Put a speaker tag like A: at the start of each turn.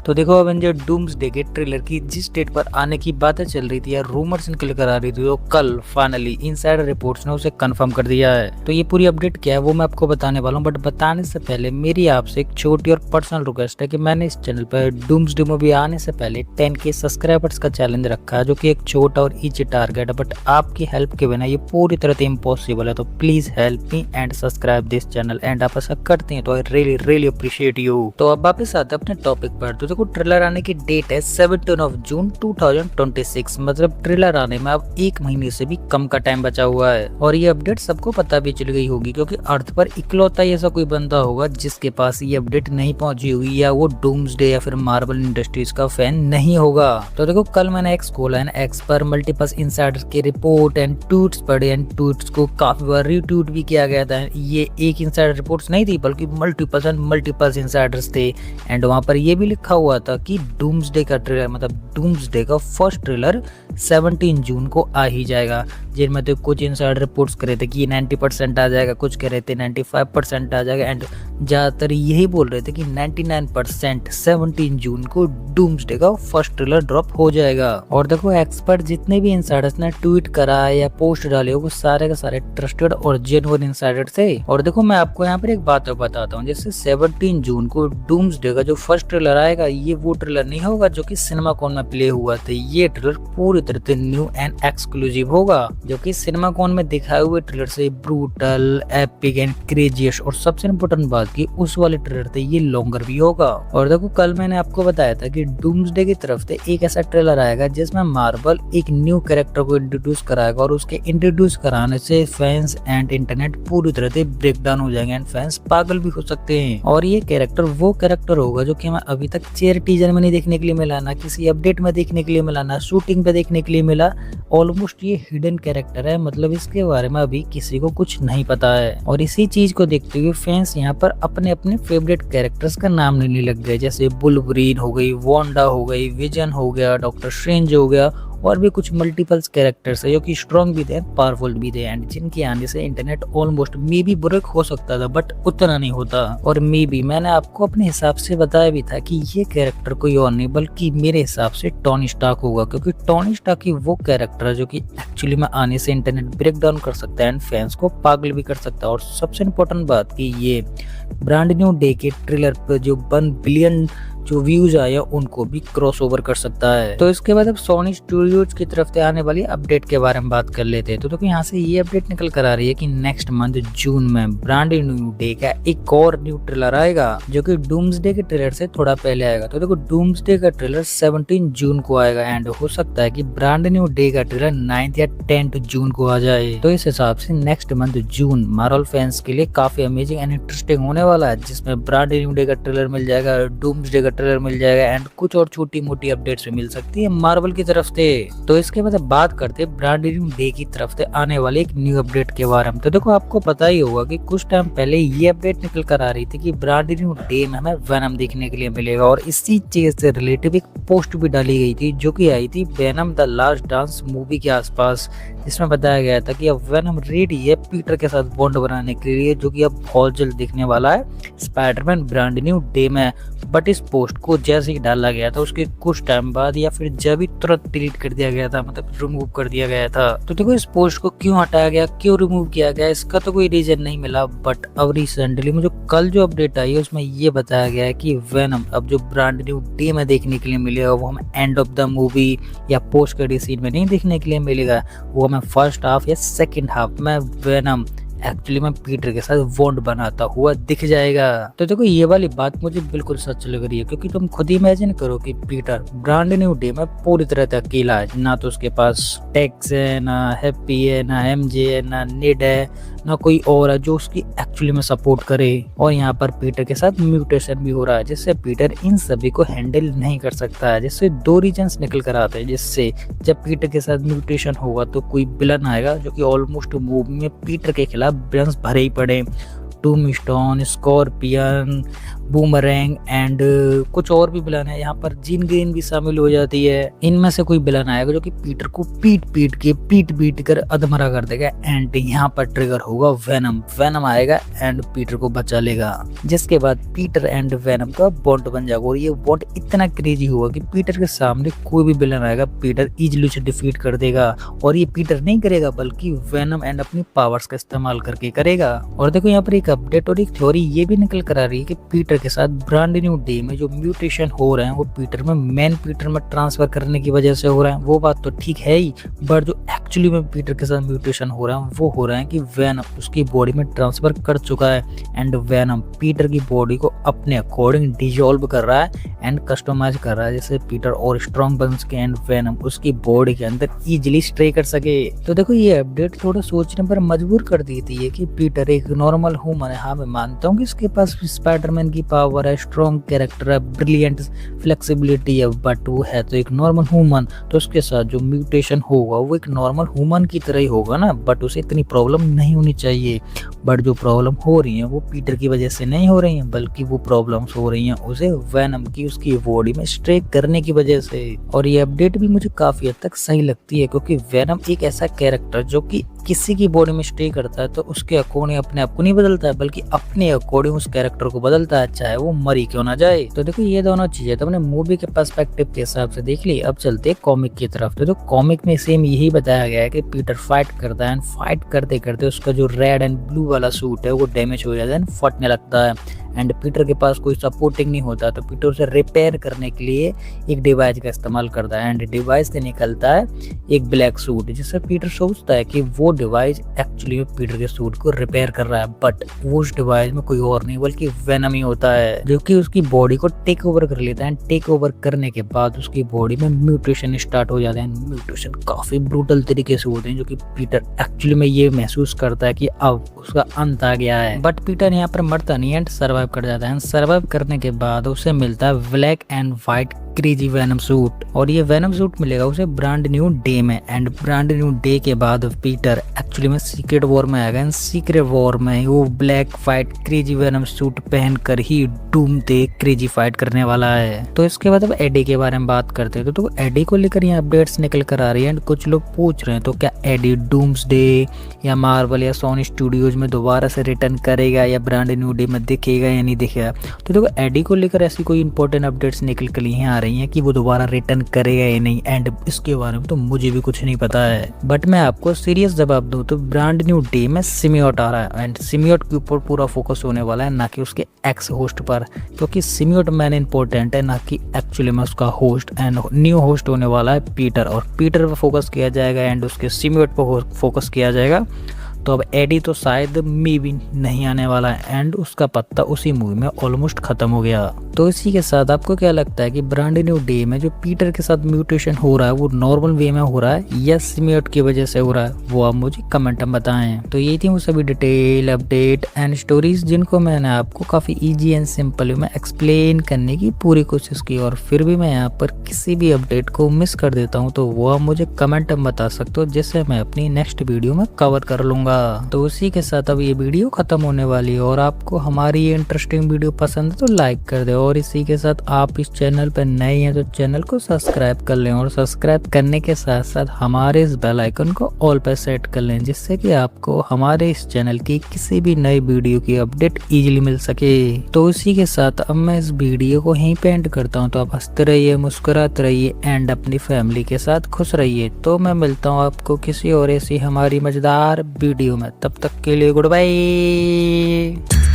A: तो देखो Avenger doomsday के ट्रेलर की जिस डेट पर आने की बातें चल रही थी या रूमर्स निकल कर आ रही थी, तो कल फाइनली इनसाइडर रिपोर्ट्स ने उसे कंफर्म कर दिया है। तो ये पूरी अपडेट क्या है वो मैं आपको बताने वाला हूँ, बट बताने से पहले मेरी आपसे एक छोटी और पर्सनल रिक्वेस्ट है कि मैंने इस चैनल पर डूम्सडे मूवी आने से पहले 10K सब्सक्राइबर्स का चैलेंज रखा है, जो कि एक छोटा और इजी टारगेट है, बट आपकी हेल्प के बिना ये पूरी तरह से इम्पॉसिबल है। तो please help me and subscribe this channel, and आप ऐसा करते हैं तो I really really appreciate you. तो अब वापस आते हैं अपने टॉपिक पर। तो देखो ट्रेलर आने की डेट है 17 जून 2026, मतलब ट्रेलर आने में अब 1 महीने से भी कम का टाइम बचा हुआ है। और ये अपडेट सबको पता भी चल गई होगी, क्योंकि अर्थ पर इकलौता ऐसा कोई बंदा होगा जिसके पास ये अपडेट नहीं पहुंची हुई, या वो डूम्सडे या फिर मार्वल इंडस्ट्रीज का फैन नहीं होगा। तो देखो कल मैंने एक्स खोला है, एक्स पर मल्टीपल इनसाइडर्स के रिपोर्ट एंड ट्वीट्स पढ़े, एंड ट्वीट्स को काफी बार रीट्वीट भी किया गया था। ये एक इनसाइडर रिपोर्ट्स नहीं थी, बल्कि मल्टीपल इनसाइडर्स थे। एंड वहां पर ये भी लिखा हुआ था कि डूम्सडे का ट्रेलर, मतलब डूम्सडे का फर्स्ट ट्रेलर 17 जून को आ ही जाएगा। जिनमें तो कुछ इनसाइडर रिपोर्ट्स कर रहे थे कि 90% आ जाएगा, कुछ कह रहे थे 95% आ जाएगा, एंड ज्यादातर यही बोल रहे थे कि 99% 17 जून को डूम्सडे का फर्स्ट ट्रेलर ड्रॉप हो जाएगा। और देखो एक्सपर्ट जितने भी इनसाइडर्स ने ट्वीट करा है या पोस्ट डाले वो सारे के सारे ट्रस्टेड और जेन्युइन इनसाइडर थे। और देखो मैं आपको यहाँ पर एक बात बताता हूँ, जैसे 17 जून को डूम्सडे का जो फर्स्ट ट्रेलर आएगा, ये वो ट्रेलर नहीं होगा जो कि सिनेमाकॉन में प्ले हुआ था। ये ट्रेलर पूरी तरह से न्यू एंड एक्सक्लूसिव होगा, जो कि सिनेमाकॉन में दिखाए हुए ट्रेलर से ब्रूटल, एपिक एंड क्रेजियस, और सबसे इम्पोर्टेंट बात की उस वाले ट्रेलर से ये लॉन्गर भी होगा। और देखो कल मैंने आपको बताया था कि डूम्सडे की तरफ से एक ऐसा ट्रेलर आएगा जिसमें मार्वल एक न्यू कैरेक्टर को इंट्रोड्यूस कराएगा, और उसके इंट्रोड्यूस कराने से फैंस एंड इंटरनेट पूरी तरह से ब्रेक डाउन हो जाएंगे, एंड फैंस पागल भी हो सकते हैं। और ये कैरेक्टर वो कैरेक्टर होगा जो कि हमें अभी तक चेयर टीजर में नहीं देखने के लिए मिला, ना किसी अपडेट में देखने के लिए मिला, ना शूटिंग पे देखने के लिए मिला। ऑलमोस्ट ये हिडन कैरेक्टर है, मतलब इसके बारे में अभी किसी को कुछ नहीं पता है। और इसी चीज को देखते हुए फैंस यहाँ पर अपने अपने फेवरेट कैरेक्टर्स का नाम लेने लग गए, जैसे वुल्वरीन हो गई, वांडा हो गई, विजन हो गया, डॉक्टर स्ट्रेंज हो गया, और भी कुछ मल्टीपल्स कैरेक्टर्स है जो कि स्ट्रॉन्ग भी थे, पावरफुल भी थे, एंड जिनके आने से internet almost may be break हो सकता था, बट उतना नहीं होता। और मे बी मैंने आपको अपने हिसाब से बताया भी था कि ये कैरेक्टर कोई और नहीं बल्कि मेरे हिसाब से टोनी स्टार्क होगा, क्योंकि टोनी स्टार्क ही वो कैरेक्टर है जो कि एक्चुअली में आने से इंटरनेट ब्रेक डाउन कर सकता है एंड फैंस को पागल भी कर सकता है। और सबसे इम्पोर्टेंट बात कि ये ब्रांड न्यू डे के ट्रेलर पर जो 1 बिलियन जो व्यूज आए उनको भी क्रॉस ओवर कर सकता है। तो इसके बाद अब सोनी स्टूडियोज की तरफ से आने वाली अपडेट के बारे में बात कर लेते हैं। तो देखो यहाँ से ये अपडेट निकल कर आ रही है कि नेक्स्ट मंथ जून में ब्रांड न्यू डे का एक और न्यू ट्रेलर आएगा, जो कि डूम्सडे के ट्रेलर से थोड़ा पहले आएगा। तो देखो डूम्सडे का ट्रेलर 17 जून को आएगा, एंड हो सकता है कि ब्रांड न्यू डे का ट्रेलर 9 या 10 जून को आ जाए। तो इस हिसाब से नेक्स्ट मंथ जून मार्वल फैंस के लिए काफी अमेजिंग एंड इंटरेस्टिंग होने वाला है, जिसमें ब्रांड न्यू डे का ट्रेलर मिल जाएगा, डूम्सडे का ट्रेलर मिल जाएगा, एंड कुछ और छोटी मोटी अपडेट्स भी मिल सकती है मार्वल की तरफ से। तो इसके बाद बात करते हैं ब्रांड न्यू डे की तरफ से आने वाले एक न्यू अपडेट के बारे में। तो देखो आपको पता ही होगा कि कुछ टाइम पहले ये अपडेट निकल कर आ रही थी कि ब्रांड न्यू डे में हमें वेनम देखने के लिए मिलेगा, और इसी चीज से रिलेटिव एक पोस्ट भी डाली गई थी जो कि आई थी venom the last dance movie के आसपास, जिसमें बताया गया था कि अब वेनम रेडी है पीटर के साथ बॉन्ड बनाने के लिए, जो कि अब बहुत जल्द दिखने वाला है स्पाइडरमैन ब्रांड न्यू डे में। बट इस पोस्ट को जैसे ही डाला गया था उसके कुछ टाइम बाद या फिर जब ही तुरंत डिलीट कर दिया गया था, मतलब रिमूव कर दिया गया था। तो देखो इस पोस्ट को क्यों हटाया गया, क्यों रिमूव किया गया, इसका तो कोई रीजन नहीं मिला। बट अब रिसेंटली मुझे कल जो अपडेट आई है उसमें ये बताया गया है कि वेनम अब जो ब्रांड न्यू डे में देखने के लिए मिलेगा वो हमें एंड ऑफ द मूवी या पोस्ट क्रेडिट सीन में नहीं देखने के लिए मिलेगा, वो हमें फर्स्ट हाफ या सेकेंड हाफ में वेनम एक्चुअली में पीटर के साथ बॉन्ड बनाता हुआ दिख जाएगा। तो देखो ये वाली बात मुझे बिल्कुल सच लग रही है, क्योंकि तुम खुद इमेजिन करो कि पीटर ब्रांड न्यू डे में पूरी तरह से अकेला है, ना तो उसके पास टेक्स है, ना हैप्पी है, ना एमजे है, ना निड है, ना कोई और है जो उसकी एक्चुअली में सपोर्ट करे। और यहाँ पर पीटर के साथ म्यूटेशन भी हो रहा है, जिससे पीटर इन सभी को हैंडल नहीं कर सकता है, जिससे 2 रीजंस निकल कर आते हैं, जिससे जब पीटर के साथ म्यूटेशन होगा तो कोई विलन आएगा जो कि ऑलमोस्ट मूवी में पीटर के खिलाफ विलन्स भरे ही पड़े, टूमस्टोन, स्कॉर्पियन, बूमरैंग एंड कुछ और भी विलन है। यहाँ पर जीन ग्रीन भी शामिल हो जाती है। इनमें से कोई विलन आएगा जो कि पीटर को पीट कर अधमरा कर देगा एंड यहाँ पर ट्रिगर होगा वेनम। वेनम आएगा एंड पीटर को बचा लेगा, जिसके बाद पीटर एंड वेनम का बॉन्ड बन जाएगा और ये बॉन्ड इतना क्रेजी होगा कि पीटर के सामने कोई भी विलन आएगा पीटर इजीली उसे डिफीट कर देगा। और ये पीटर नहीं करेगा बल्कि वेनम एंड अपनी पावर्स का इस्तेमाल करके करेगा। और देखो यहाँ पर एक अपडेट और एक थ्योरी ये भी निकल कर आ रही है कि पीटर के साथ ब्रांड न्यू डे में जो म्यूटेशन हो रहे हैं वो पीटर में मेन पीटर में ट्रांसफर करने की वजह से हो रहा है। वो बात तो ठीक है ही, बट जो एक्चुअली में पीटर के साथ म्यूटेशन हो रहा है वो हो रहा है कि वेनम उसकी बॉडी में ट्रांसफर कर चुका है एंड वेनम पीटर की बॉडी को अपने अकॉर्डिंग डिजोल्व कर रहा है एंड कस्टमाइज कर रहा है, जैसे पीटर और स्ट्रॉन्ग बन सके एंड वेनम उसकी बॉडी के अंदर इजीली स्टे कर सके। तो देखो ये अपडेट थोड़ा सोचने पर मजबूर कर देती है कि पीटर एक नॉर्मल ह्यूमन है। हाँ मैं मानता हूँ कि इसके पास स्पाइडरमैन की पावर है, स्ट्रॉन्ग कैरेक्टर है, ब्रिलियंट फ्लेक्सिबिलिटी है, बट वो है तो एक नॉर्मल ह्यूमन। तो उसके साथ जो म्यूटेशन होगा वो एक नॉर्मल ह्यूमन की तरह ही होगा ना, बट उसे इतनी प्रॉब्लम नहीं होनी चाहिए। बट जो प्रॉब्लम हो रही है वो पीटर की वजह से नहीं हो रही है, बल्कि वो प्रॉब्लम्स हो रही हैं उसे वेनम की उसकी बॉडी में स्ट्रे करने की वजह से। और ये अपडेट भी मुझे काफी हद तक सही लगती है क्योंकि वेनम एक ऐसा कैरेक्टर जो कि किसी की बॉडी में स्टे करता है तो उसके अकॉर्डिंग अपने आप को नहीं बदलता है, बल्कि अपने अकॉर्डिंग उस कैरेक्टर को बदलता है, चाहे वो मरी क्यों ना जाए। तो देखो ये दोनों चीजें तो हमने मूवी के पर्सपेक्टिव के हिसाब से देख ली। अब चलते कॉमिक की तरफ। तो कॉमिक में सेम यही बताया गया है कि पीटर फाइट करता है एंड फाइट करते करते उसका जो रेड एंड ब्लू वाला सूट है वो डैमेज हो जाता है, फटने लगता है एंड पीटर के पास कोई सपोर्टिंग नहीं होता। तो पीटर उसे रिपेयर करने के लिए एक डिवाइस का इस्तेमाल करता है एंड डिवाइस से निकलता है एक ब्लैक सूट, जिससे पीटर सोचता है कि वो डिवाइस एक्चुअली में पीटर के सूट को रिपेयर कर रहा है, बट वो उस डिवाइस में कोई और नहीं बल्कि वेनम ही होता है जो कि उसकी बॉडी को टेक ओवर कर लेता है। टेक ओवर करने के बाद उसकी बॉडी में म्यूटेशन स्टार्ट हो जाते हैं। म्यूटेशन काफी ब्रूटल तरीके से होते हैं जो कि पीटर एक्चुअली में ये महसूस करता है कि अब उसका अंत आ गया है। बट पीटर यहाँ पर मरता नहीं एंड सर्वाइव कर जाता है। सर्वाइव करने के बाद उसे मिलता है black and white crazy venom suit, और ये वेनम सूट मिलेगा उसे ब्रांड न्यू डे में। एंड ब्रांड न्यू डे के बाद पीटर एक्चुअली में सीक्रेट वॉर में आएगा एंड सीक्रेट वॉर में वो black white crazy venom suit पहनकर ही डूम्सडे क्रेजी फाइट करने वाला है। तो इसके बाद अब एडी के बारे में बात करते हैं। तो एडी को लेकर यहाँ अपडेट्स निकल कर आ रही है एंड कुछ लोग पूछ रहे हैं तो क्या एडी डूम्सडे या मार्वल या सोनी स्टूडियोज में दोबारा से रिटर्न करेगा या ब्रांड न्यू डे में दिखेगा या नहीं दिखेगा। तो देखो एडी को लेकर ऐसी कोई इंपॉर्टेंट अपडेट्स निकल कर यहाँ आ रही है कि वो दोबारा रिटर्न करेगा या नहीं, एंड इसके बारे में तो मुझे भी कुछ नहीं पता है। बट मैं आपको सीरियस जवाब दूं तो ब्रांड न्यू डे में सिमियोट आ रहा है एंड सिमियोट के ऊपर पूरा फोकस होने वाला है, ना कि उसके एक्स होस्ट पर, क्योंकि सिमियोट मैन इंपॉर्टेंट है ना कि एक्चुअली में उसका होस्ट। एंड न्यू होस्ट होने वाला है पीटर, और पीटर पर फोकस किया जाएगा एंड उसके सिमियोट पर फोकस किया जाएगा। तो अब एडी तो शायद मे भी नहीं आने वाला है एंड उसका पत्ता उसी मूवी में ऑलमोस्ट खत्म हो गया। तो इसी के साथ आपको क्या लगता है कि ब्रांड न्यू डे में जो पीटर के साथ म्यूटेशन हो रहा है वो नॉर्मल वे में हो रहा है या सिमियोट की वजह से हो रहा है, वो आप मुझे कमेंट में बताएं। तो ये थी वो सभी डिटेल अपडेट एंड स्टोरीज जिनको मैंने आपको काफी इजी एंड सिंपल वे में एक्सप्लेन करने की पूरी कोशिश की, और फिर भी मैं यहाँ पर किसी भी अपडेट को मिस कर देता हूँ तो वो आप मुझे कमेंट में बता सकते हो, जिससे मैं अपनी नेक्स्ट वीडियो में कवर कर लूंगा। तो उसी के साथ अब ये वीडियो खत्म होने वाली है, और आपको हमारी ये इंटरेस्टिंग वीडियो पसंद है तो लाइक कर दे, और इसी के साथ आप इस चैनल पर नए हैं तो चैनल को सब्सक्राइब कर लें, और सब्सक्राइब करने के साथ साथ हमारे इस बेल आइकन को ऑल पर सेट कर लें, जिससे कि आपको हमारे इस चैनल की किसी भी नई वीडियो की अपडेट इजीली मिल सके। तो इसी के साथ अब मैं इस वीडियो को यहीं पे एंड करता हूँ। तो आप हंसते रहिए, मुस्कुराते रहिए एंड अपनी फैमिली के साथ खुश रहिए। तो मैं मिलता हूँ आपको किसी और ऐसी हमारी मजेदार वीडियो में, तब तक के लिए गुड बाय।